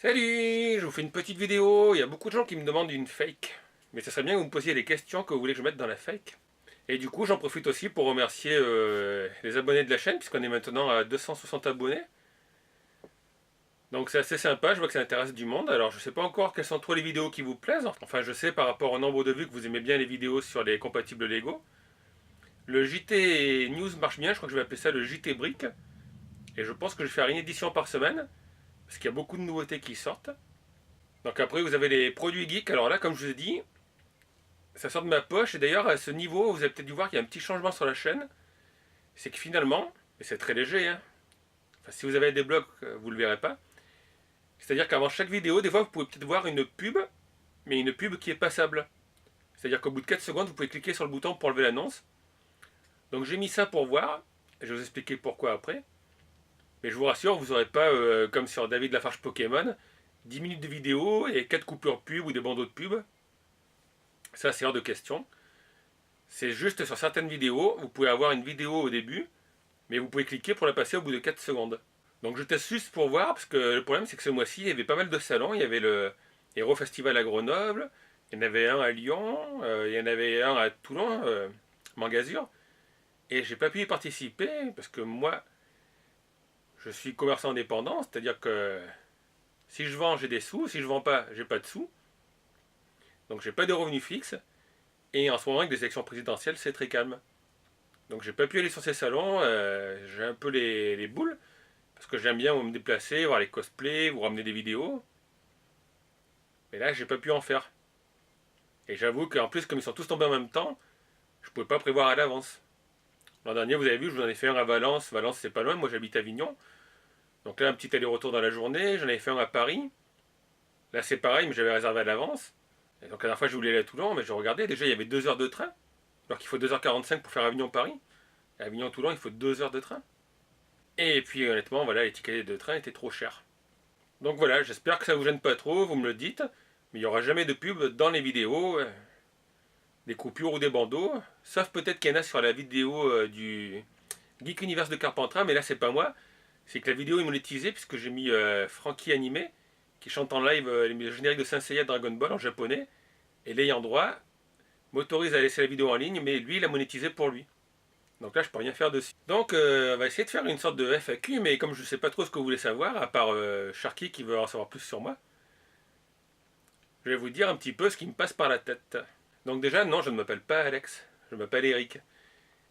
Salut, je vous fais une petite vidéo. Il y a beaucoup de gens qui me demandent une fake. Mais ça serait bien que vous me posiez les questions que vous voulez que je mette dans la fake. Et du coup, j'en profite aussi pour remercier les abonnés de la chaîne, puisqu'on est maintenant à 260 abonnés. Donc c'est assez sympa, je vois que ça intéresse du monde. Alors je sais pas encore quelles sont trop les vidéos qui vous plaisent. Enfin je sais par rapport au nombre de vues que vous aimez bien les vidéos sur les compatibles Lego. Le JT News marche bien, je crois que je vais appeler ça le JT Brick. Et je pense que je vais faire une édition par semaine, parce qu'il y a beaucoup de nouveautés qui sortent. Donc après vous avez les produits geeks. Alors là, comme je vous ai dit, ça sort de ma poche. Et d'ailleurs à ce niveau, vous avez peut-être dû voir qu'il y a un petit changement sur la chaîne. C'est que finalement, et c'est très léger, hein. Enfin si vous avez des blogs, vous ne le verrez pas. C'est-à-dire qu'avant chaque vidéo, des fois vous pouvez peut-être voir une pub, mais une pub qui est passable. C'est-à-dire qu'au bout de 4 secondes, vous pouvez cliquer sur le bouton pour enlever l'annonce. Donc j'ai mis ça pour voir, je vais vous expliquer pourquoi après. Mais je vous rassure, vous n'aurez pas, comme sur David Lafarge Pokémon, 10 minutes de vidéo et 4 coupures pub ou des bandeaux de pub. Ça, c'est hors de question. C'est juste sur certaines vidéos, vous pouvez avoir une vidéo au début, mais vous pouvez cliquer pour la passer au bout de 4 secondes. Donc je teste juste pour voir, parce que le problème c'est que ce mois-ci, il y avait pas mal de salons. Il y avait le Hero Festival à Grenoble, il y en avait un à Lyon, il y en avait un à Toulon, Mangasure. Et j'ai pas pu y participer, parce que moi, je suis commerçant indépendant, c'est-à-dire que si je vends, j'ai des sous, si je vends pas, j'ai pas de sous. Donc j'ai pas de revenus fixes. Et en ce moment, avec des élections présidentielles, c'est très calme. Donc j'ai pas pu aller sur ces salons, j'ai un peu les boules, parce que j'aime bien me déplacer, voir les cosplays, vous ramener des vidéos. Mais là, j'ai pas pu en faire. Et j'avoue qu'en plus, comme ils sont tous tombés en même temps, je pouvais pas prévoir à l'avance. L'an dernier, vous avez vu, je vous en ai fait un à Valence. Valence, c'est pas loin, moi j'habite à Avignon. Donc là, un petit aller-retour dans la journée. J'en avais fait un à Paris. Là, c'est pareil, mais j'avais réservé à l'avance. Et donc la dernière fois, je voulais aller à Toulon, mais je regardais, déjà, il y avait 2 heures de train. Alors qu'il faut 2h45 pour faire Avignon-Paris. Et Avignon-Toulon, il faut 2 heures de train. Et puis, honnêtement, voilà, les tickets de train étaient trop chers. Donc voilà, j'espère que ça vous gêne pas trop, vous me le dites. Mais il n'y aura jamais de pub dans les vidéos, des coupures ou des bandeaux. Sauf peut-être qu'il y en a sur la vidéo du Geek Universe de Carpentras, mais là c'est pas moi. C'est que la vidéo est monétisée puisque j'ai mis Frankie Animé qui chante en live le générique de Saint Seiya Dragon Ball en japonais. Et l'ayant droit m'autorise à laisser la vidéo en ligne, mais lui il a monétisé pour lui. Donc là je peux rien faire dessus. Donc on va essayer de faire une sorte de FAQ, mais comme je sais pas trop ce que vous voulez savoir, à part Sharky qui veut en savoir plus sur moi, je vais vous dire un petit peu ce qui me passe par la tête. Donc déjà, non, je ne m'appelle pas Alex, je m'appelle Eric.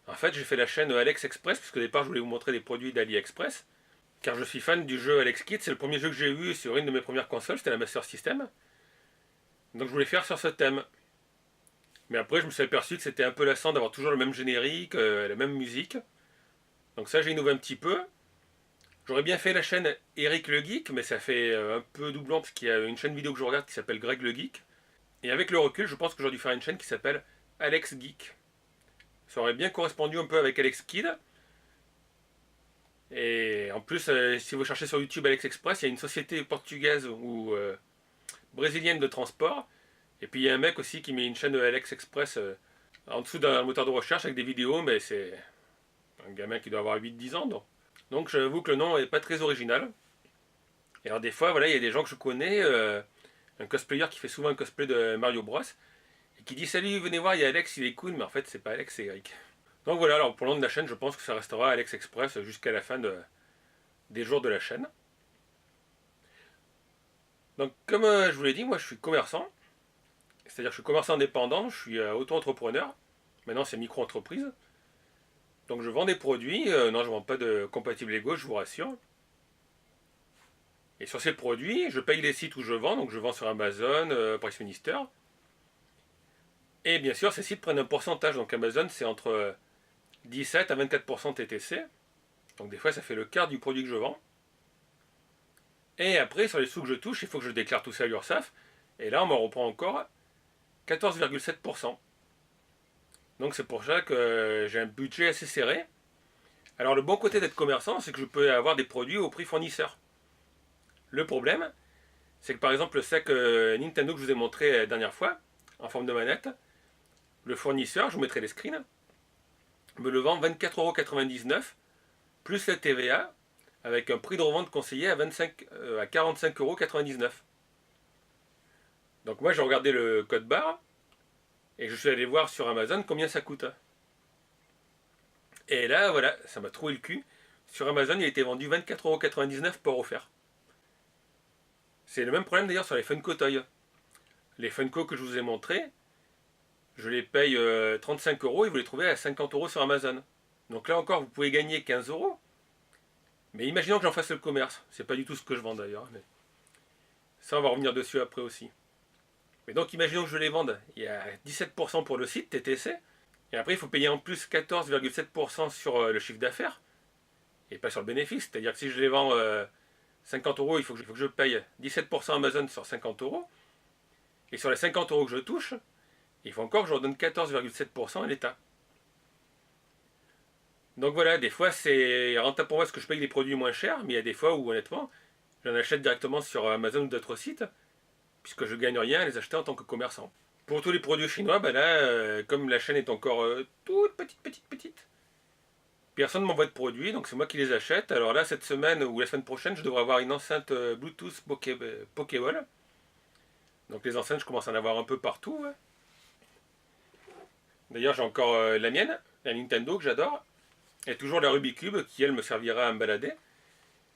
En fait, j'ai fait la chaîne Alex Express, puisque au départ, je voulais vous montrer des produits d'AliExpress, car je suis fan du jeu Alex Kidd. C'est le premier jeu que j'ai eu sur une de mes premières consoles, c'était la Master System. Donc je voulais faire sur ce thème. Mais après, je me suis aperçu que c'était un peu lassant d'avoir toujours le même générique, la même musique. Donc ça, j'ai innové un petit peu. J'aurais bien fait la chaîne Eric le Geek, mais ça fait un peu doublon, parce qu'il y a une chaîne vidéo que je regarde qui s'appelle Greg le Geek. Et avec le recul, je pense que j'aurais dû faire une chaîne qui s'appelle Alex Geek. Ça aurait bien correspondu un peu avec Alex Kidd. Et en plus, si vous cherchez sur YouTube Alex Express, il y a une société portugaise ou brésilienne de transport. Et puis il y a un mec aussi qui met une chaîne Alex Express en dessous d'un moteur de recherche avec des vidéos, mais c'est un gamin qui doit avoir 8-10 ans. Donc j'avoue que le nom n'est pas très original. Et alors des fois, voilà, il y a des gens que je connais, un cosplayer qui fait souvent un cosplay de Mario Bros. Et qui dit salut, venez voir, il y a Alex, il est cool, mais en fait c'est pas Alex, c'est Eric. Donc voilà, alors pour le nom de la chaîne, je pense que ça restera Alex Express jusqu'à la fin des jours de la chaîne. Donc comme je vous l'ai dit, moi je suis commerçant, c'est-à-dire que je suis commerçant indépendant, je suis auto-entrepreneur, maintenant c'est micro-entreprise. Donc je vends des produits, non je ne vends pas de compatibles Lego, je vous rassure. Et sur ces produits, je paye les sites où je vends, donc je vends sur Amazon, Price Minister. Et bien sûr, ces sites prennent un pourcentage, donc Amazon c'est entre 17 à 24% TTC. Donc des fois ça fait le quart du produit que je vends. Et après sur les sous que je touche, il faut que je déclare tout ça à l'URSSAF. Et là on m'en reprend encore 14,7%. Donc c'est pour ça que j'ai un budget assez serré. Alors le bon côté d'être commerçant, c'est que je peux avoir des produits au prix fournisseur. Le problème, c'est que par exemple le sac Nintendo que je vous ai montré la dernière fois, en forme de manette, le fournisseur, je vous mettrai les screens, me le vend 24,99€ plus la TVA avec un prix de revente conseillé à 45,99 €. Donc moi j'ai regardé le code barre et je suis allé voir sur Amazon combien ça coûte. Et là voilà, ça m'a trouvé le cul. Sur Amazon il a été vendu 24,99 € port offert. C'est le même problème d'ailleurs sur les Funko Toys. Les Funko que je vous ai montrés, je les paye 35 € et vous les trouvez à 50 € sur Amazon. Donc là encore vous pouvez gagner 15 €. Mais imaginons que j'en fasse le commerce. C'est pas du tout ce que je vends d'ailleurs. Mais ça on va revenir dessus après aussi. Mais donc imaginons que je les vende. Il y a 17% pour le site TTC. Et après il faut payer en plus 14,7% sur le chiffre d'affaires. Et pas sur le bénéfice. C'est-à-dire que si je les vends 50 €, il faut que je paye 17% Amazon sur 50 €. Et sur les 50 € que je touche, il faut encore que je redonne 14,7% à l'État. Donc voilà, des fois c'est rentable pour moi parce que je paye des produits moins chers, mais il y a des fois où honnêtement, j'en achète directement sur Amazon ou d'autres sites, puisque je gagne rien à les acheter en tant que commerçant. Pour tous les produits chinois, bah là, comme la chaîne est encore toute petite, personne ne m'envoie de produits, donc c'est moi qui les achète. Alors là, cette semaine ou la semaine prochaine, je devrais avoir une enceinte Bluetooth Pokéball. Donc les enceintes, je commence à en avoir un peu partout. Ouais. D'ailleurs, j'ai encore la mienne, la Nintendo que j'adore. Et toujours la Rubik's Cube qui, elle, me servira à me balader.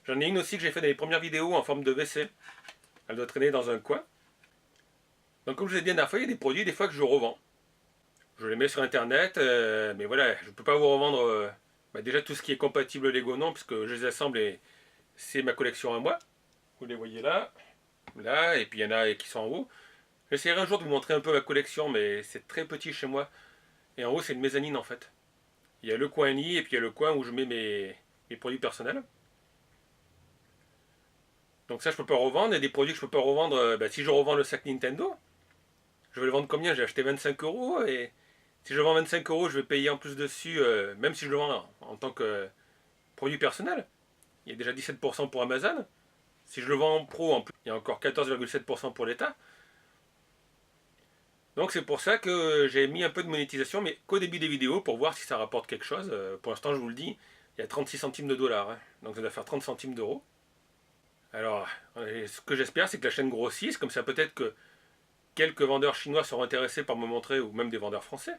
J'en ai une aussi que j'ai fait dans les premières vidéos en forme de WC. Elle doit traîner dans un coin. Donc comme je vous ai dit la dernière fois, il y a des produits des fois que je revends. Je les mets sur internet, mais voilà, je ne peux pas vous revendre déjà tout ce qui est compatible Lego non, puisque je les assemble et c'est ma collection à moi. Vous les voyez là, là, et puis il y en a qui sont en haut. J'essaierai un jour de vous montrer un peu ma collection, mais c'est très petit chez moi. Et en haut, c'est une mezzanine en fait. Il y a le coin lit et puis il y a le coin où je mets mes produits personnels. Donc ça, je peux pas revendre. Et des produits que je peux pas revendre, si je revends le sac Nintendo, je vais le vendre combien? J'ai acheté 25 € et si je vends 25 €, je vais payer en plus dessus, même si je le vends en tant que produit personnel. Il y a déjà 17% pour Amazon. Si je le vends en pro, en plus, il y a encore 14,7% pour l'État. Donc c'est pour ça que j'ai mis un peu de monétisation, mais qu'au début des vidéos, pour voir si ça rapporte quelque chose. Pour l'instant, je vous le dis, il y a 36 centimes de dollars. Hein. Donc ça doit faire 30 centimes d'euros. Alors, ce que j'espère, c'est que la chaîne grossisse, comme ça peut-être que quelques vendeurs chinois seront intéressés par me montrer, ou même des vendeurs français,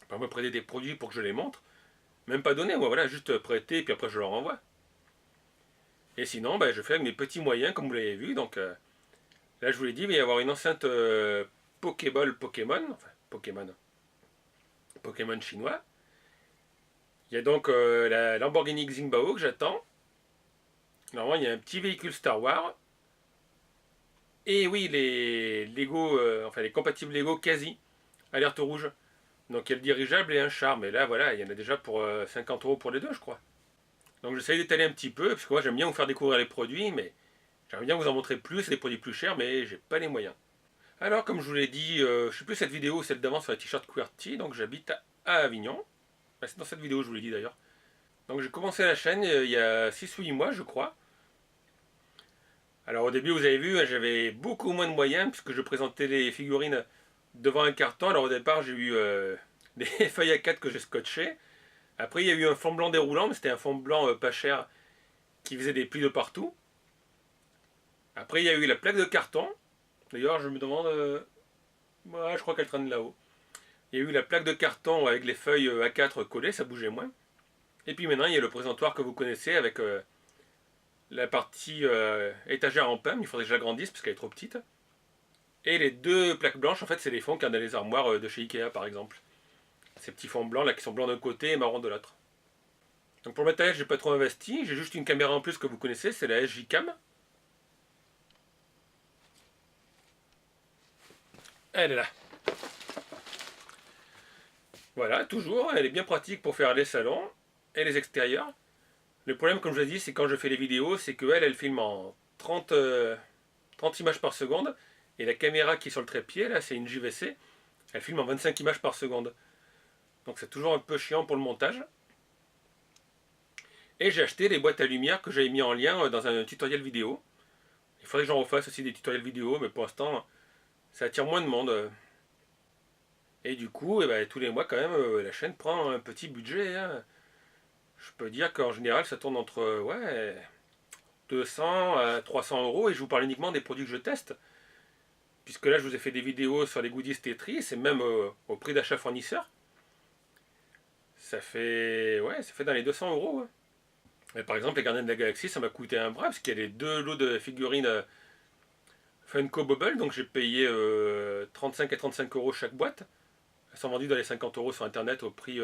par me prêter des produits pour que je les montre. Même pas donner, moi, voilà, juste prêter, et puis après je leur envoie. Et sinon, je fais avec mes petits moyens, comme vous l'avez vu. Donc là, je vous l'ai dit, il va y avoir une enceinte Pokéball Pokémon, enfin Pokémon chinois. Il y a donc la Lamborghini Xingbao que j'attends. Normalement, il y a un petit véhicule Star Wars. Et oui, les Lego, enfin les compatibles Lego quasi, alerte rouge. Donc il y a le dirigeable et un char. Mais là, voilà, il y en a déjà pour 50 € pour les deux, je crois. Donc j'essaie d'étaler un petit peu, parce que moi j'aime bien vous faire découvrir les produits, mais j'aimerais bien vous en montrer plus, c'est des produits plus chers, mais j'ai pas les moyens. Alors, comme je vous l'ai dit, je sais plus cette vidéo ou celle d'avant sur les t-shirts QWERTY, donc j'habite à Avignon. C'est dans cette vidéo, je vous l'ai dit d'ailleurs. Donc j'ai commencé la chaîne il y a 6 ou 8 mois, je crois. Alors au début, vous avez vu, j'avais beaucoup moins de moyens, puisque je présentais les figurines devant un carton. Alors au départ, j'ai eu des feuilles à 4 que j'ai scotché. Après, il y a eu un fond blanc déroulant, mais c'était un fond blanc pas cher, qui faisait des plis de partout. Après, il y a eu la plaque de carton. D'ailleurs, je me demande... je crois qu'elle traîne là-haut. Il y a eu la plaque de carton avec les feuilles A4 collées, ça bougeait moins. Et puis maintenant, il y a le présentoir que vous connaissez avec la partie étagère en pain. Il faudrait que je l'agrandisse parce qu'elle est trop petite. Et les deux plaques blanches, en fait, c'est les fonds qu'il y a dans les armoires de chez Ikea, par exemple. Ces petits fonds blancs là qui sont blancs d'un côté et marron de l'autre. Donc pour le matériel, j'ai pas trop investi. J'ai juste une caméra en plus que vous connaissez, c'est la SJ Cam. Elle est là. Voilà, toujours, elle est bien pratique pour faire les salons et les extérieurs. Le problème, comme je l'ai dit, c'est quand je fais les vidéos, c'est qu'elle, elle filme en 30 images par seconde. Et la caméra qui est sur le trépied, là, c'est une JVC, elle filme en 25 images par seconde. Donc c'est toujours un peu chiant pour le montage. Et j'ai acheté les boîtes à lumière que j'avais mis en lien dans un tutoriel vidéo. Il faudrait que j'en refasse aussi des tutoriels vidéo, mais pour l'instant, ça attire moins de monde. Et du coup, tous les mois, quand même, la chaîne prend un petit budget. Hein. je peux dire qu'en général ça tourne entre ouais, 200 à 300 euros et je vous parle uniquement des produits que je teste. Puisque là je vous ai fait des vidéos sur les goodies Tetris et même au prix d'achat fournisseur. Ça fait dans les 200 euros. Ouais. Et par exemple, les Gardiens de la Galaxie, ça m'a coûté un bras parce qu'il y a les deux lots de figurines Funko Bubble, donc j'ai payé 35 à 35 euros chaque boîte. Elles sont vendues dans les 50 euros sur internet au prix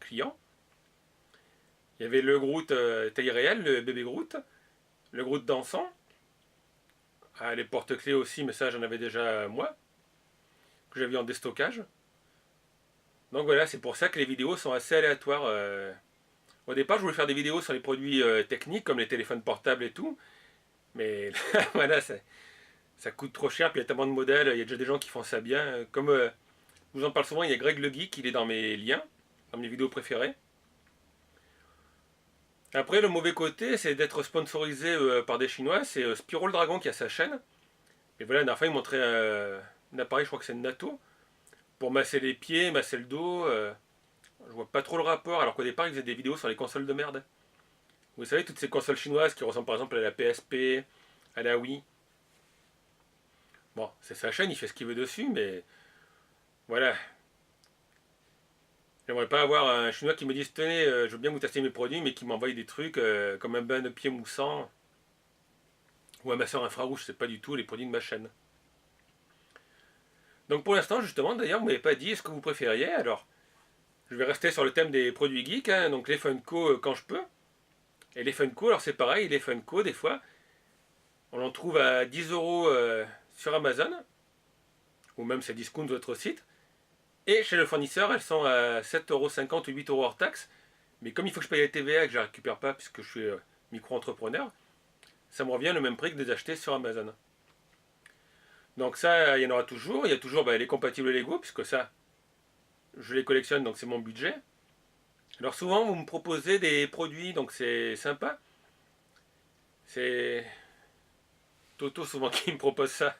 client. Il y avait le Groot taille réelle, le bébé Groot, le Groot dansant. Ah, les porte-clés aussi, mais ça j'en avais déjà moi, que j'avais en déstockage. Donc voilà, c'est pour ça que les vidéos sont assez aléatoires. Au départ, je voulais faire des vidéos sur les produits techniques, comme les téléphones portables et tout. Mais là, voilà, ça coûte trop cher, puis il y a tellement de modèles, il y a déjà des gens qui font ça bien. Comme je vous en parle souvent, il y a Greg le Geek, il est dans mes liens, dans mes vidéos préférées. Après, le mauvais côté, c'est d'être sponsorisé par des Chinois. C'est Spyro le Dragon qui a sa chaîne. Et voilà, la dernière fois, il montrait un appareil, je crois que c'est une NATO, pour masser les pieds, masser le dos. Je vois pas trop le rapport, alors qu'au départ, ils faisaient des vidéos sur les consoles de merde. Vous savez, toutes ces consoles chinoises qui ressemblent par exemple à la PSP, à la Wii. Bon, c'est sa chaîne, il fait ce qu'il veut dessus, mais voilà. J'aimerais pas avoir un chinois qui me dise tenez, je veux bien vous tester mes produits, mais qui m'envoie des trucs comme un bain de pied moussant ou un masseur infrarouge, c'est pas du tout les produits de ma chaîne. Donc pour l'instant, justement, d'ailleurs, vous m'avez pas dit ce que vous préfériez, alors je vais rester sur le thème des produits geeks, hein, donc les Funko quand je peux. Et les Funko, alors c'est pareil, les Funko, des fois, on en trouve à 10 euros sur Amazon, ou même c'est Discount, d'autres sites. Et chez le fournisseur, elles sont à 7,50 € ou 8 € hors taxe. Mais comme il faut que je paye la TVA et que je ne la récupère pas puisque je suis micro-entrepreneur, ça me revient le même prix que de les acheter sur Amazon. Donc ça, il y en aura toujours. Il y a toujours les compatibles Lego, puisque ça, je les collectionne, donc c'est mon budget. Alors souvent, vous me proposez des produits, donc c'est sympa. C'est Toto souvent qui me propose ça.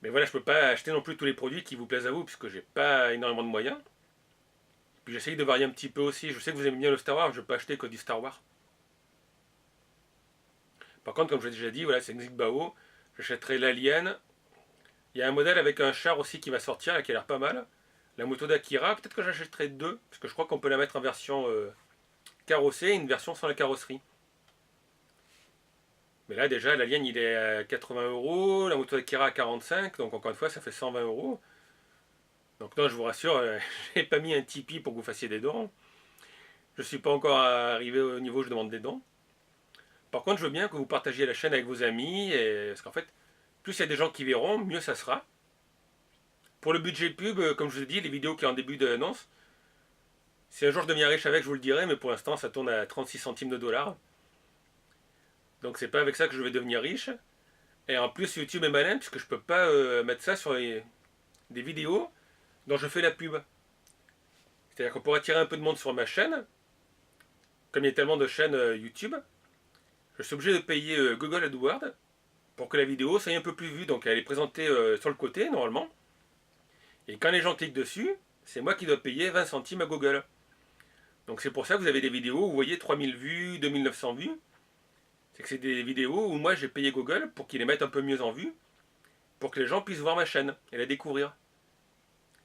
Mais voilà, je peux pas acheter non plus tous les produits qui vous plaisent à vous, puisque j'ai pas énormément de moyens. Puis j'essaye de varier un petit peu aussi. Je sais que vous aimez bien le Star Wars, je peux acheter que du Star Wars. Par contre, comme je l'ai déjà dit, voilà, c'est une Bao. J'achèterai l'Alien. Il y a un modèle avec un char aussi qui va sortir, là, qui a l'air pas mal. La moto d'Akira, peut-être que j'achèterai deux, parce que je crois qu'on peut la mettre en version carrossée et une version sans la carrosserie. Mais là, déjà, l'Alien, il est à 80 euros, la moto d'Akira à 45, donc encore une fois, ça fait 120 euros. Donc non, je vous rassure, je n'ai pas mis un Tipeee pour que vous fassiez des dons. Je ne suis pas encore arrivé au niveau où je demande des dons. Par contre, je veux bien que vous partagiez la chaîne avec vos amis, parce qu'en fait, plus il y a des gens qui verront, mieux ça sera. Pour le budget pub, comme je vous ai dit, les vidéos qui sont en début d'annonce, si un jour je deviens riche avec, je vous le dirai, mais pour l'instant, ça tourne à 36 centimes de dollars. Donc c'est pas avec ça que je vais devenir riche. Et en plus, YouTube est malin, puisque je peux pas mettre ça sur des vidéos dont je fais la pub. C'est-à-dire qu'on pourrait attirer un peu de monde sur ma chaîne, comme il y a tellement de chaînes YouTube, je suis obligé de payer Google AdWords pour que la vidéo soit un peu plus vue. Donc elle est présentée sur le côté, normalement. Et quand les gens cliquent dessus, c'est moi qui dois payer 20 centimes à Google. Donc c'est pour ça que vous avez des vidéos où vous voyez 3000 vues, 2900 vues. C'est que c'est des vidéos où moi j'ai payé Google pour qu'ils les mettent un peu mieux en vue, pour que les gens puissent voir ma chaîne et la découvrir.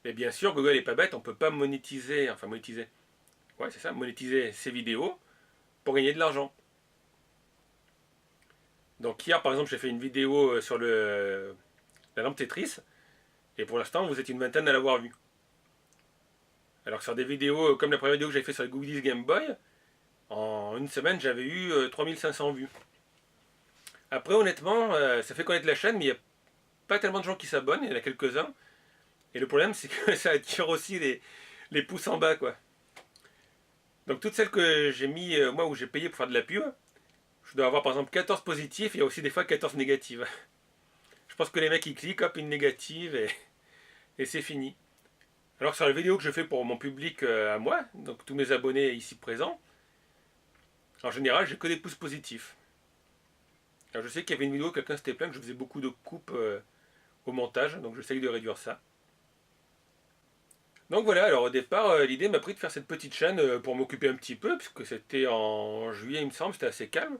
Et bien sûr, Google n'est pas bête, on ne peut pas monétiser, ouais c'est ça, monétiser ces vidéos pour gagner de l'argent. Donc hier par exemple j'ai fait une vidéo sur la lampe Tetris, et pour l'instant vous êtes une vingtaine à l'avoir vue. Alors que sur des vidéos comme la première vidéo que j'avais fait sur le Goodies Game Boy, en une semaine j'avais eu 3500 vues. Après honnêtement, ça fait connaître la chaîne, mais il n'y a pas tellement de gens qui s'abonnent, il y en a quelques-uns. Et le problème c'est que ça attire aussi les pouces en bas quoi. Donc toutes celles que j'ai mis, moi où j'ai payé pour faire de la pub, je dois avoir par exemple 14 positifs, et il y a aussi des fois 14 négatives. Je pense que les mecs ils cliquent, hop, une négative et c'est fini. Alors sur les vidéos que je fais pour mon public à moi, donc tous mes abonnés ici présents, en général j'ai que des pouces positifs. Alors je sais qu'il y avait une vidéo, quelqu'un s'était plaint que je faisais beaucoup de coupes au montage, donc j'essaye de réduire ça. Donc voilà, alors au départ, l'idée m'a pris de faire cette petite chaîne pour m'occuper un petit peu, puisque c'était en juillet, il me semble, c'était assez calme.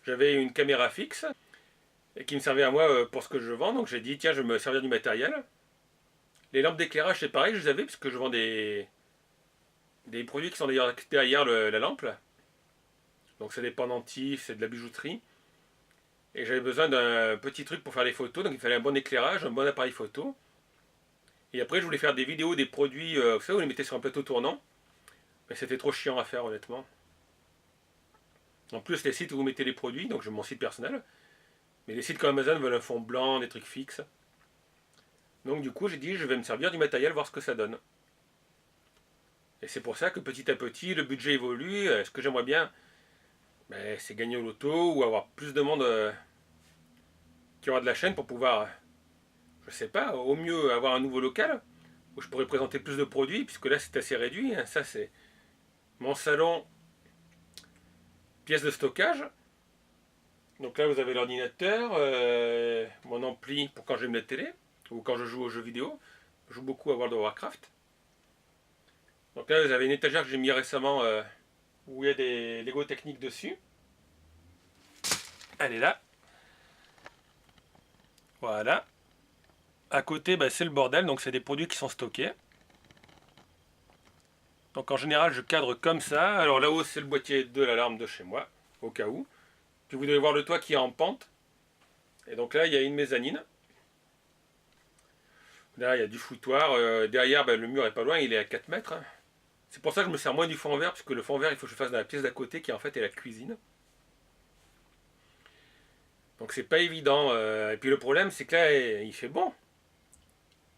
J'avais une caméra fixe et qui me servait à moi pour ce que je vends, donc j'ai dit tiens, je vais me servir du matériel. Les lampes d'éclairage, c'est pareil, je les avais, puisque je vends des produits qui sont d'ailleurs derrière la lampe. Là. Donc c'est des pendentifs, c'est de la bijouterie. Et j'avais besoin d'un petit truc pour faire les photos, donc il fallait un bon éclairage, un bon appareil photo. Et après, je voulais faire des vidéos des produits, vous savez, vous les mettez sur un plateau tournant. Mais c'était trop chiant à faire, honnêtement. En plus, les sites où vous mettez les produits, donc j'ai mon site personnel, mais les sites comme Amazon veulent un fond blanc, des trucs fixes. Donc du coup, j'ai dit, je vais me servir du matériel, voir ce que ça donne. Et c'est pour ça que petit à petit, le budget évolue. Ce que j'aimerais bien, ben, c'est gagner au loto ou avoir plus de monde qui aura de la chaîne pour pouvoir, je sais pas, au mieux avoir un nouveau local où je pourrais présenter plus de produits, puisque là c'est assez réduit. Hein. Ça c'est mon salon, pièce de stockage. Donc là vous avez l'ordinateur, mon ampli pour quand j'aime la télé, ou quand je joue aux jeux vidéo. Je joue beaucoup à World of Warcraft. Donc là vous avez une étagère que j'ai mis récemment où il y a des Lego techniques dessus. Elle est là. Voilà. À côté, bah, c'est le bordel, donc c'est des produits qui sont stockés. Donc en général, je cadre comme ça. Alors là-haut, c'est le boîtier de l'alarme de chez moi, au cas où. Puis vous devez voir le toit qui est en pente. Et donc là, il y a une mezzanine. Là, il y a du foutoir. Derrière, bah, le mur est pas loin, il est à 4 mètres. Hein. C'est pour ça que je me sers moins du fond vert, parce que le fond vert, il faut que je fasse dans la pièce d'à côté, qui en fait est la cuisine. Donc c'est pas évident. Et puis le problème, c'est que là, il fait bon.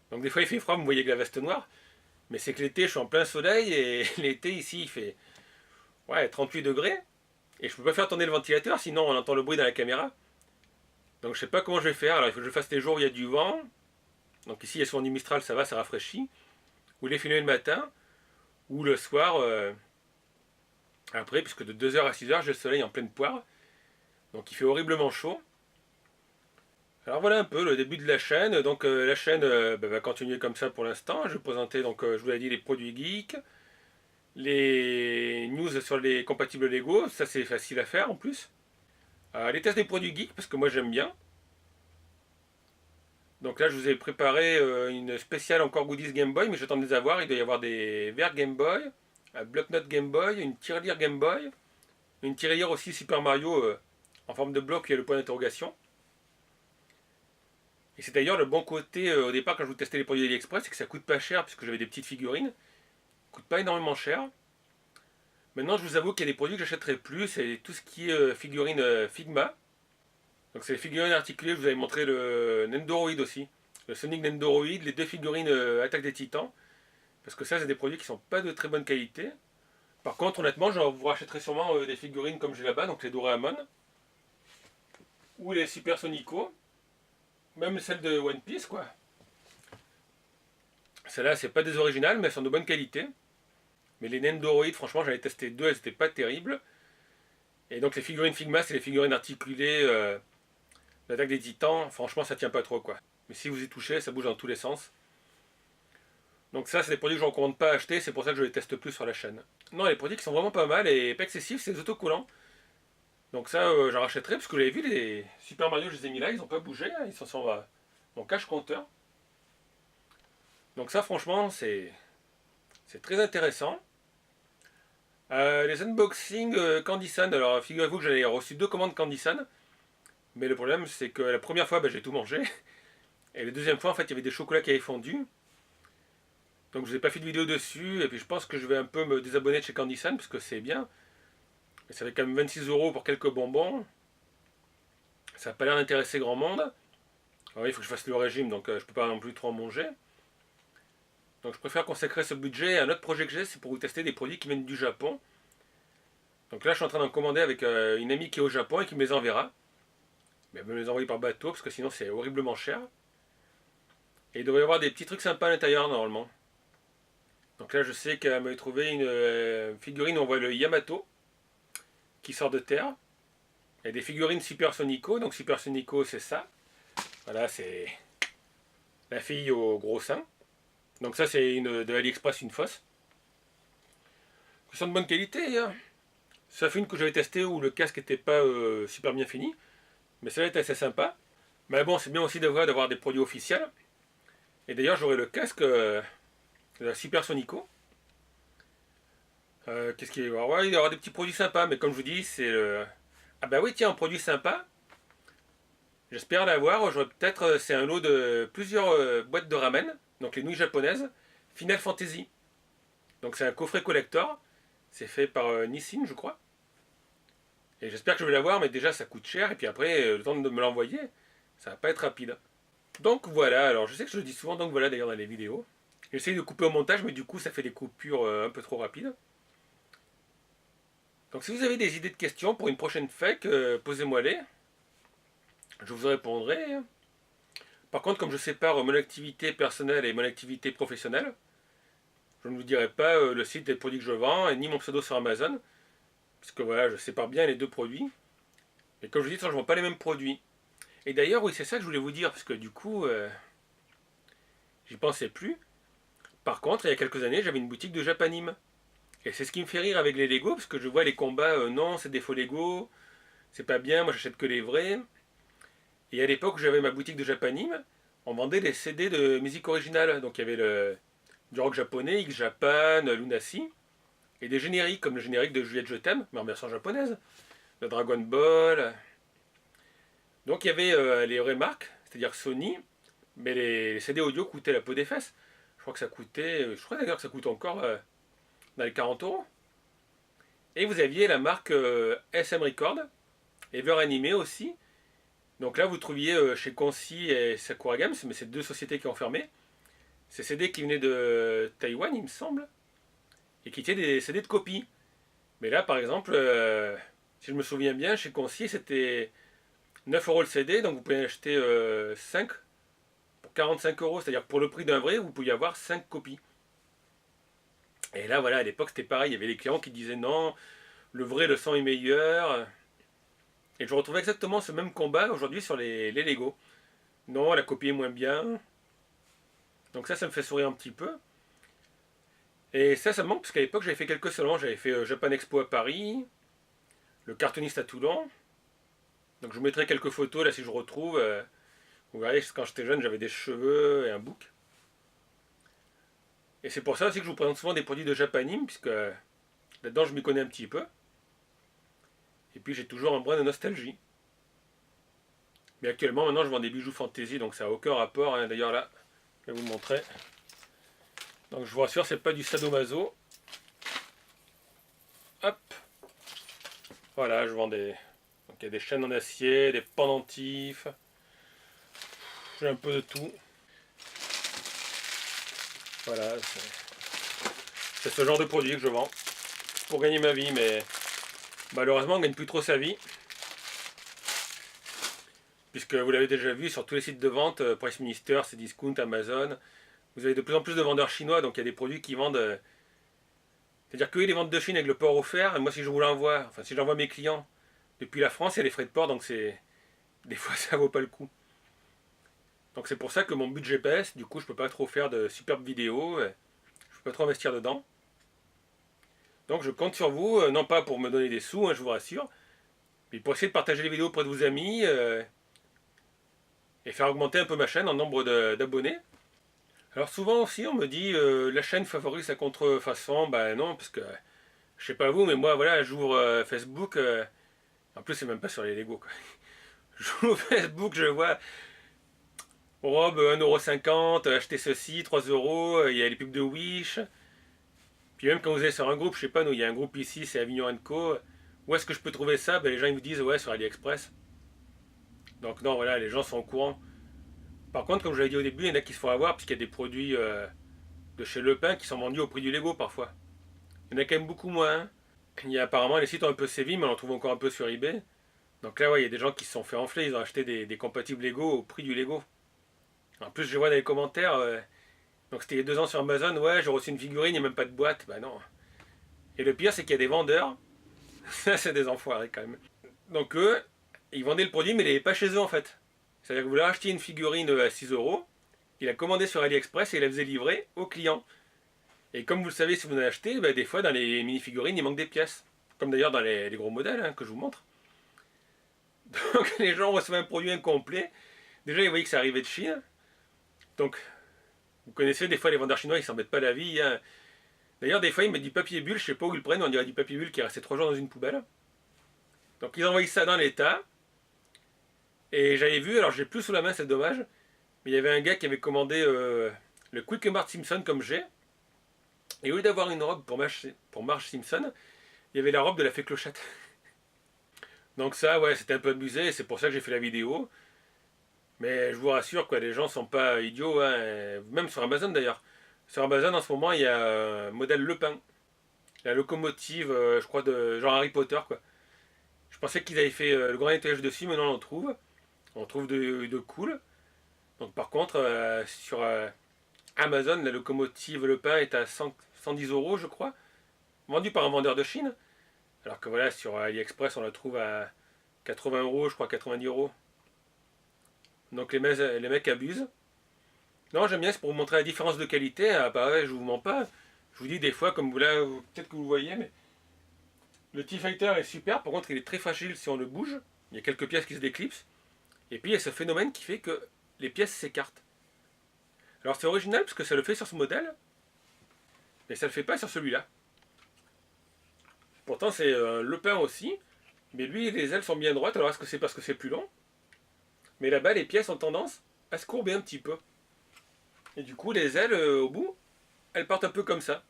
Donc des fois, il fait froid, vous me voyez avec la veste noire. Mais c'est que l'été, je suis en plein soleil, et l'été, ici, il fait 38 degrés. Et je peux pas faire tourner le ventilateur, sinon on entend le bruit dans la caméra. Donc je sais pas comment je vais faire. Alors il faut que je fasse les jours où il y a du vent. Donc ici, il y a souvent du Mistral, ça va, ça rafraîchit. Ou les filmer le matin, ou le soir. Après, puisque de 2 h à 6 h, j'ai le soleil en pleine poire. Donc il fait horriblement chaud. Alors voilà un peu le début de la chaîne. Donc la chaîne va continuer comme ça pour l'instant. Je vais présenter, donc, je vous l'ai dit, les produits geeks, les news sur les compatibles Lego. Ça c'est facile à faire en plus. Les tests des produits geeks, parce que moi j'aime bien. Donc là je vous ai préparé une spéciale encore goodies Game Boy, mais j'attends de les avoir. Il doit y avoir des verres Game Boy, un bloc-notes Game Boy, une tirelire Game Boy, une tirelire aussi Super Mario en forme de bloc, il y a le point d'interrogation. Et c'est d'ailleurs le bon côté au départ quand je vous testais les produits AliExpress, c'est que ça coûte pas cher puisque j'avais des petites figurines. Ça coûte pas énormément cher. Maintenant je vous avoue qu'il y a des produits que j'achèterai plus, c'est tout ce qui est figurines Figma. Donc c'est les figurines articulées, je vous avais montré le Nendoroid aussi. Le Sonic Nendoroid, les deux figurines Attaque des Titans. Parce que ça c'est des produits qui sont pas de très bonne qualité. Par contre honnêtement je vous rachèterai sûrement des figurines comme j'ai là-bas, donc les Doraemon. Ou les Super Sonico. Même celles de One Piece quoi. Celles-là, c'est pas des originales, mais elles sont de bonne qualité. Mais les Nendoroid, franchement, j'en ai testé deux, elles étaient pas terribles. Et donc les figurines Figma, c'est les figurines articulées l'attaque des titans. Franchement, ça tient pas trop quoi. Mais si vous y touchez, ça bouge dans tous les sens. Donc ça, c'est des produits que je ne recommande pas acheter, c'est pour ça que je les teste plus sur la chaîne. Non, les produits qui sont vraiment pas mal et pas excessifs, c'est les autocollants. Donc ça, j'en rachèterai, parce que vous l'avez vu, les Super Mario, je les ai mis là, ils n'ont pas bougé, hein, ils sont sur mon cache-compteur. Donc ça, franchement, c'est très intéressant. Les unboxings Candy Sun, alors figurez-vous que j'avais reçu 2 commandes Candy Sun, mais le problème c'est que la première fois j'ai tout mangé, et la deuxième fois en fait il y avait des chocolats qui avaient fondu, donc je n'ai pas fait de vidéo dessus, et puis je pense que je vais un peu me désabonner de chez Candy Sun, parce que c'est bien, mais ça fait quand même 26 € pour quelques bonbons, ça n'a pas l'air d'intéresser grand monde. Alors il faut que je fasse le régime, donc je peux pas non plus trop en manger. Donc je préfère consacrer ce budget à un autre projet que j'ai, c'est pour vous tester des produits qui viennent du Japon. Donc là je suis en train d'en commander avec une amie qui est au Japon et qui me les enverra. Mais elle va me les envoyer par bateau parce que sinon c'est horriblement cher. Et il devrait y avoir des petits trucs sympas à l'intérieur normalement. Donc là je sais qu'elle m'a trouvé une figurine où on voit le Yamato qui sort de terre. Il y a des figurines Super Sonico, donc Super Sonico c'est ça. Voilà, c'est la fille au gros sein. Donc ça c'est de AliExpress, une fausse. Ils sont de bonne qualité, hein. Ça fait une que j'avais testé où le casque n'était pas super bien fini. Mais ça est assez sympa. Mais bon, c'est bien aussi d'avoir des produits officiels. Et d'ailleurs, j'aurai le casque de la Supersonico. Qu'est-ce qu'il va y avoir? Ouais, il y aura des petits produits sympas, mais comme je vous dis, c'est le... Ah bah oui, tiens, un produit sympa. J'espère l'avoir. J'aurai peut-être... c'est un lot de plusieurs boîtes de ramen. Donc les nouilles japonaises. Final Fantasy. Donc c'est un coffret collector. C'est fait par Nissin, je crois. Et j'espère que je vais l'avoir, mais déjà ça coûte cher. Et puis après, le temps de me l'envoyer, ça va pas être rapide. Donc voilà, alors je sais que je le dis souvent, donc voilà d'ailleurs dans les vidéos. J'essaye de couper au montage, mais du coup ça fait des coupures un peu trop rapides. Donc si vous avez des idées de questions pour une prochaine fake, posez-moi-les. Je vous répondrai. Par contre, comme je sépare mon activité personnelle et mon activité professionnelle, je ne vous dirai pas le site des produits que je vends, et ni mon pseudo sur Amazon. Parce que voilà, je sépare bien les deux produits. Et comme je vous dis, je ne vends pas les mêmes produits. Et d'ailleurs, oui, c'est ça que je voulais vous dire, parce que du coup, j'y pensais plus. Par contre, il y a quelques années, j'avais une boutique de Japanime. Et c'est ce qui me fait rire avec les Lego, parce que je vois les combats, non, c'est des faux Lego, c'est pas bien, moi j'achète que les vrais. Et à l'époque où j'avais ma boutique de Japanime, on vendait des CD de musique originale. Donc il y avait du rock japonais, X-Japan, Lunacy, et des génériques, comme le générique de Juliette Je t'aime, mais en version japonaise, le Dragon Ball. Donc il y avait les vraies marques, c'est-à-dire Sony, mais les CD audio coûtaient la peau des fesses. Je crois que ça coûtait, je crois d'ailleurs que ça coûte encore dans les 40 €. Et vous aviez la marque SM Record, Ever Animé aussi. Donc là, vous trouviez chez Consi et Sakura Games, mais c'est deux sociétés qui ont fermé. Ces CD qui venaient de Taïwan, il me semble, et qui étaient des CD de copie. Mais là, par exemple, si je me souviens bien, chez Consi, c'était 9 € le CD, donc vous pouvez en acheter 5 pour 45 €, c'est-à-dire pour le prix d'un vrai, vous pouviez avoir 5 copies. Et là, voilà, à l'époque, c'était pareil, il y avait des clients qui disaient non, le vrai, le son est meilleur. Et je retrouve exactement ce même combat aujourd'hui sur les Lego. Non, la copie est moins bien. Donc ça me fait sourire un petit peu. Et ça me manque parce qu'à l'époque, j'avais fait quelques salons. J'avais fait Japan Expo à Paris, le cartooniste à Toulon. Donc je vous mettrai quelques photos là si je retrouve. Vous verrez, quand j'étais jeune, j'avais des cheveux et un bouc. Et c'est pour ça aussi que je vous présente souvent des produits de Japanime, puisque là-dedans je m'y connais un petit peu. Et puis j'ai toujours un brin de nostalgie. Mais actuellement, maintenant, je vends des bijoux fantasy, donc ça n'a aucun rapport, hein. D'ailleurs, là, je vais vous montrer. Donc, je vous rassure, c'est pas du sadomaso. Hop. Voilà, je vends des... Donc, il y a des chaînes en acier, des pendentifs. J'ai un peu de tout. Voilà, c'est ce genre de produit que je vends pour gagner ma vie, mais malheureusement, on ne gagne plus trop sa vie. Puisque vous l'avez déjà vu sur tous les sites de vente, Price Minister, Cdiscount, Amazon, vous avez de plus en plus de vendeurs chinois, donc il y a des produits qui vendent... c'est-à-dire qu'eux, ils les vendent de Chine avec le port offert, et moi si je vous l'envoie, enfin si j'envoie mes clients depuis la France, il y a les frais de port, donc c'est... Des fois ça vaut pas le coup. Donc c'est pour ça que mon budget baisse, du coup je peux pas trop faire de superbes vidéos, je peux pas trop investir dedans. Donc je compte sur vous, non pas pour me donner des sous, hein, je vous rassure, mais pour essayer de partager les vidéos auprès de vos amis, et faire augmenter un peu ma chaîne en nombre d'abonnés. Alors souvent aussi on me dit la chaîne favorise la contrefaçon, ben non, parce que je sais pas vous, mais moi voilà, j'ouvre Facebook, en plus c'est même pas sur les Lego quoi. J'ouvre Facebook, je vois robe 1,50 €, acheter ceci, 3 €, il y a les pubs de Wish. Puis même quand vous êtes sur un groupe, je sais pas, nous il y a un groupe ici, c'est Avignon Co. Où est-ce que je peux trouver ça? Ben, les gens ils vous disent ouais sur AliExpress. Donc non voilà, les gens sont au courant. Par contre, comme je l'avais dit au début, il y en a qui se font avoir parce qu'il y a des produits de chez Lepin qui sont vendus au prix du Lego parfois. Il y en a quand même beaucoup moins, hein. Il y a apparemment les sites ont un peu sévi, mais on en trouve encore un peu sur eBay. Donc là, ouais, il y a des gens qui se sont fait enfler, ils ont acheté des compatibles Lego au prix du Lego. En plus, je vois dans les commentaires, donc c'était il y a 2 ans sur Amazon, ouais, j'ai reçu une figurine, il n'y a même pas de boîte. Bah non. Et le pire, c'est qu'il y a des vendeurs, ça c'est des enfoirés quand même. Donc ils vendaient le produit, mais il n'avait pas chez eux en fait. C'est-à-dire que vous leur achetiez une figurine à 6 €, il a commandé sur AliExpress et il la faisait livrer au client. Et comme vous le savez, si vous en achetez, bah, des fois dans les mini-figurines, il manque des pièces. Comme d'ailleurs dans les gros modèles hein, que je vous montre. Donc les gens recevaient un produit incomplet. Déjà, ils voyaient que ça arrivait de Chine. Donc, vous connaissez, des fois, les vendeurs chinois, ils s'en mettent pas la vie. Hein. D'ailleurs, des fois, ils mettent du papier bulle, je sais pas où ils le prennent, on dirait du papier bulle qui est resté 3 jours dans une poubelle. Donc, ils envoient ça dans l'état. Et j'avais vu, alors j'ai plus sous la main, c'est dommage, mais il y avait un gars qui avait commandé le Quick Mart Simpson comme j'ai. Et au lieu d'avoir une robe pour Marge Simpson, il y avait la robe de la fée Clochette. Donc ça, ouais, c'était un peu abusé, c'est pour ça que j'ai fait la vidéo. Mais je vous rassure, quoi, les gens sont pas idiots, hein, même sur Amazon d'ailleurs. Sur Amazon, en ce moment, il y a un modèle Le Pen, la locomotive, je crois, de genre Harry Potter, quoi. Je pensais qu'ils avaient fait le grand nettoyage dessus, mais non, on en trouve. On trouve de cool. Donc par contre, sur Amazon, la locomotive Le Pen est à 110 euros, je crois, vendue par un vendeur de Chine. Alors que voilà, sur AliExpress, on la trouve à 80 euros, je crois, 90 euros. Donc les mecs abusent. Non, j'aime bien, c'est pour vous montrer la différence de qualité. Ah bah ouais, je vous mens pas. Je vous dis des fois, comme vous là, peut-être que vous voyez, mais le T-Fighter est super. Par contre, il est très fragile si on le bouge. Il y a quelques pièces qui se déclipsent. Et puis il y a ce phénomène qui fait que les pièces s'écartent. Alors c'est original parce que ça le fait sur ce modèle, mais ça le fait pas sur celui-là. Pourtant c'est Le Pen aussi, mais lui les ailes sont bien droites. Alors est-ce que c'est parce que c'est plus long? Mais là-bas les pièces ont tendance à se courber un petit peu. Et du coup les ailes au bout, elles partent un peu comme ça.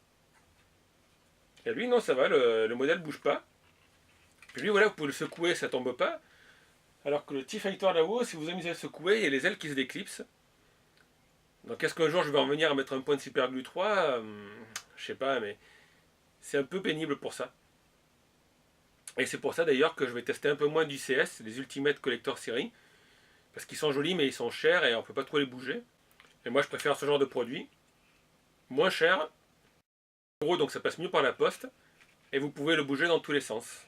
Et lui non, ça va, le modèle bouge pas. Puis lui voilà, vous pouvez le secouer, ça tombe pas. Alors que le T-Fighter là-haut, si vous amusez à le secouer, il y a les ailes qui se déclipsent. Donc est-ce qu'un jour je vais en venir à mettre un point de Super Glue 3 Je sais pas, mais c'est un peu pénible pour ça. Et c'est pour ça d'ailleurs que je vais tester un peu moins du CS, les Ultimate Collector Series. Parce qu'ils sont jolis mais ils sont chers et on peut pas trop les bouger. Et moi je préfère ce genre de produit. Moins cher, gros donc ça passe mieux par la poste. Et vous pouvez le bouger dans tous les sens.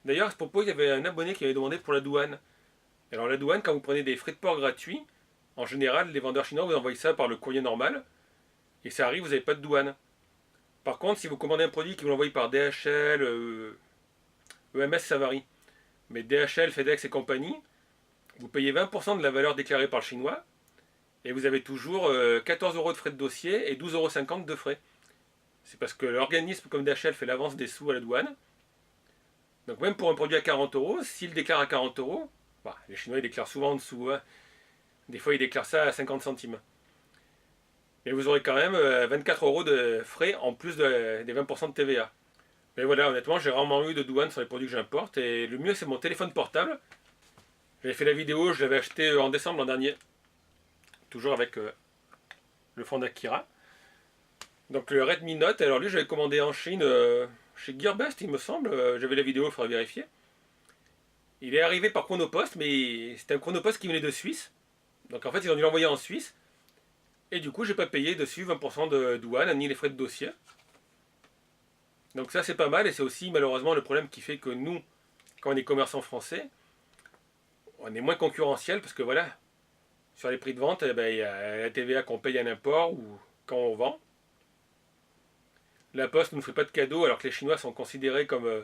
D'ailleurs à ce propos il y avait un abonné qui avait demandé pour la douane. Alors la douane, quand vous prenez des frais de port gratuits, en général les vendeurs chinois vous envoient ça par le courrier normal. Et ça arrive, vous n'avez pas de douane. Par contre, si vous commandez un produit qui vous l'envoie par DHL, EMS, ça varie. Mais DHL, FedEx et compagnie, vous payez 20% de la valeur déclarée par le chinois et vous avez toujours 14 euros de frais de dossier et 12,50 € de frais. C'est parce que l'organisme comme DHL fait l'avance des sous à la douane. Donc même pour un produit à 40 euros, s'il déclare à 40 euros, bah, les Chinois ils déclarent souvent en dessous. Hein. Des fois ils déclarent ça à 50 centimes. Et vous aurez quand même 24 euros de frais en plus des 20% de TVA. Mais voilà, honnêtement, j'ai rarement eu de douane sur les produits que j'importe. Et le mieux, c'est mon téléphone portable. J'avais fait la vidéo, je l'avais acheté en décembre l'an dernier. Toujours avec le fond d'Akira. Donc le Redmi Note, alors lui, j'avais commandé en Chine, chez Gearbest, il me semble. J'avais la vidéo, il faudrait vérifier. Il est arrivé par Chronopost, mais c'était un Chronopost qui venait de Suisse. Donc en fait, ils ont dû l'envoyer en Suisse. Et du coup, j'ai pas payé dessus 20% de douane, ni les frais de dossier. Donc ça, c'est pas mal. Et c'est aussi malheureusement le problème qui fait que nous, quand on est commerçant français, on est moins concurrentiel parce que voilà, sur les prix de vente, eh ben, il y a la TVA qu'on paye à l'import ou quand on vend. La Poste ne nous fait pas de cadeaux alors que les Chinois sont considérés comme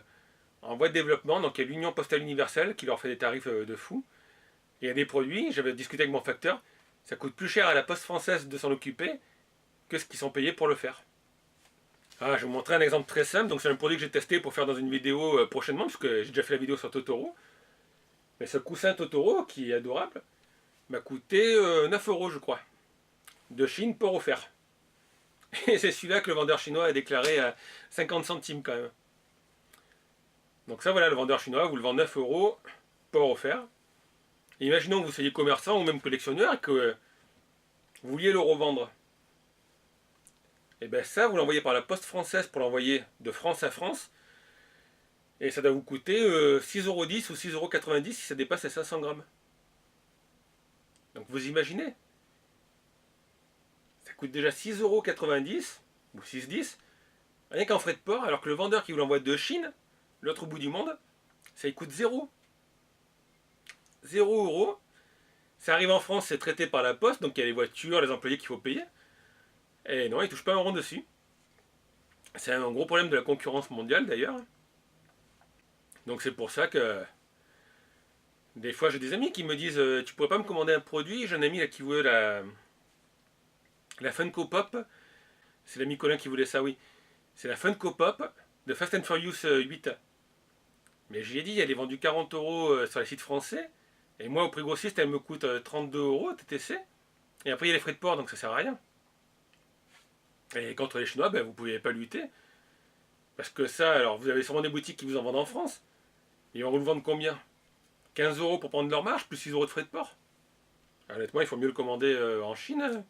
en voie de développement. Donc il y a l'Union Postale Universelle qui leur fait des tarifs de fou. Et il y a des produits, j'avais discuté avec mon facteur, ça coûte plus cher à la Poste française de s'en occuper que ce qu'ils sont payés pour le faire. Ah, je vais vous montrer un exemple très simple. Donc c'est un produit que j'ai testé pour faire dans une vidéo prochainement, parce que j'ai déjà fait la vidéo sur Totoro. Mais ce coussin Totoro, qui est adorable, m'a coûté 9 euros, je crois. De Chine, port offert. Et c'est celui-là que le vendeur chinois a déclaré à 50 centimes quand même. Donc ça voilà, le vendeur chinois vous le vend 9 euros, port offert. Et imaginons que vous soyez commerçant ou même collectionneur et que vous vouliez le revendre. Et bien ça, vous l'envoyez par la poste française pour l'envoyer de France à France. Et ça doit vous coûter 6,10 € ou 6,90 € si ça dépasse les 500 grammes. Donc vous imaginez, ça coûte déjà 6,90 € ou 6,10 € rien qu'en frais de port, alors que le vendeur qui vous l'envoie de Chine, l'autre bout du monde, ça lui coûte 0 €. Ça arrive en France, c'est traité par la poste, donc il y a les voitures, les employés qu'il faut payer. Et non, ils touchent pas un rond dessus. C'est un gros problème de la concurrence mondiale d'ailleurs. Donc c'est pour ça que des fois j'ai des amis qui me disent tu pourrais pas me commander un produit. J'ai un ami là qui veut la Funko Pop. C'est l'ami Colin qui voulait ça, oui. C'est la Funko Pop de Fast and Furious 8. Mais j'ai dit, elle est vendue 40 € sur les sites français. Et moi, au prix grossiste, elle me coûte 32 € TTC. Et après, il y a les frais de port, donc ça sert à rien. Et contre les Chinois, ben, vous ne pouvez pas lutter. Parce que ça, alors vous avez sûrement des boutiques qui vous en vendent en France. Ils vont vous le vendre combien? 15 € pour prendre leur marge, plus 6 € de frais de port. Honnêtement, il faut mieux le commander en Chine.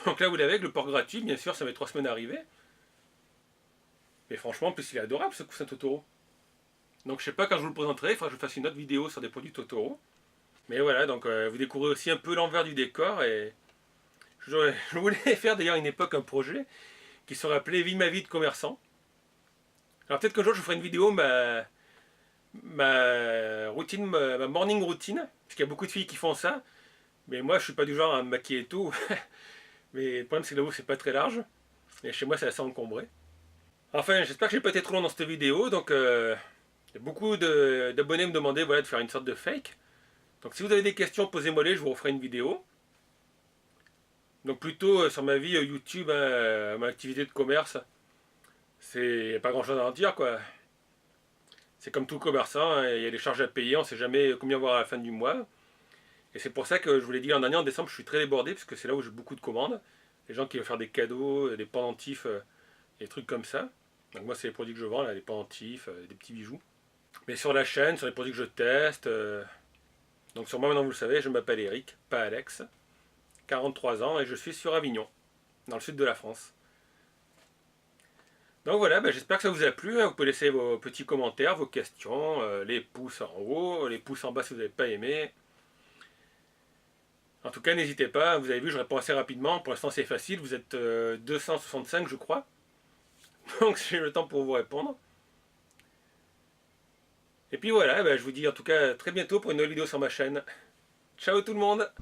Donc là, vous l'avez avec le port gratuit, bien sûr, ça met 3 semaines à arriver. Mais franchement, en plus, il est adorable ce coussin Totoro. Donc je sais pas quand je vous le présenterai, il faudra que je fasse une autre vidéo sur des produits Totoro. Mais voilà, donc vous découvrez aussi un peu l'envers du décor et je voulais faire d'ailleurs à une époque un projet qui serait appelé Vie ma vie de commerçant. Alors peut-être qu'un jour je vous ferai une vidéo, ma routine, ma morning routine, parce qu'il y a beaucoup de filles qui font ça, mais moi je suis pas du genre à me maquiller et tout. Mais le problème c'est que là-haut c'est pas très large, et chez moi c'est assez encombré. Enfin, j'espère que j'ai pas été trop long dans cette vidéo, donc beaucoup d'abonnés me demandaient voilà, de faire une sorte de fake. Donc si vous avez des questions, posez-moi-les, je vous referai une vidéo. Donc plutôt sur ma vie YouTube, hein, ma activité de commerce, c'est pas grand-chose à en dire quoi. C'est comme tout commerçant, hein, il y a des charges à payer, on ne sait jamais combien on va avoir à la fin du mois. Et c'est pour ça que je vous l'ai dit l'an dernier, en décembre, je suis très débordé, parce que c'est là où j'ai beaucoup de commandes. Les gens qui veulent faire des cadeaux, des pendentifs, des trucs comme ça. Donc moi, c'est les produits que je vends, là, des pendentifs, des petits bijoux. Mais sur la chaîne, sur les produits que je teste. Donc sur moi, maintenant, vous le savez, je m'appelle Eric, pas Alex. 43 ans, et je suis sur Avignon, dans le sud de la France. Donc voilà, j'espère que ça vous a plu. Vous pouvez laisser vos petits commentaires, vos questions, les pouces en haut, les pouces en bas si vous n'avez pas aimé. En tout cas, n'hésitez pas, vous avez vu, je réponds assez rapidement. Pour l'instant, c'est facile, vous êtes 265, je crois. Donc j'ai le temps pour vous répondre. Et puis voilà, je vous dis en tout cas à très bientôt pour une nouvelle vidéo sur ma chaîne. Ciao tout le monde!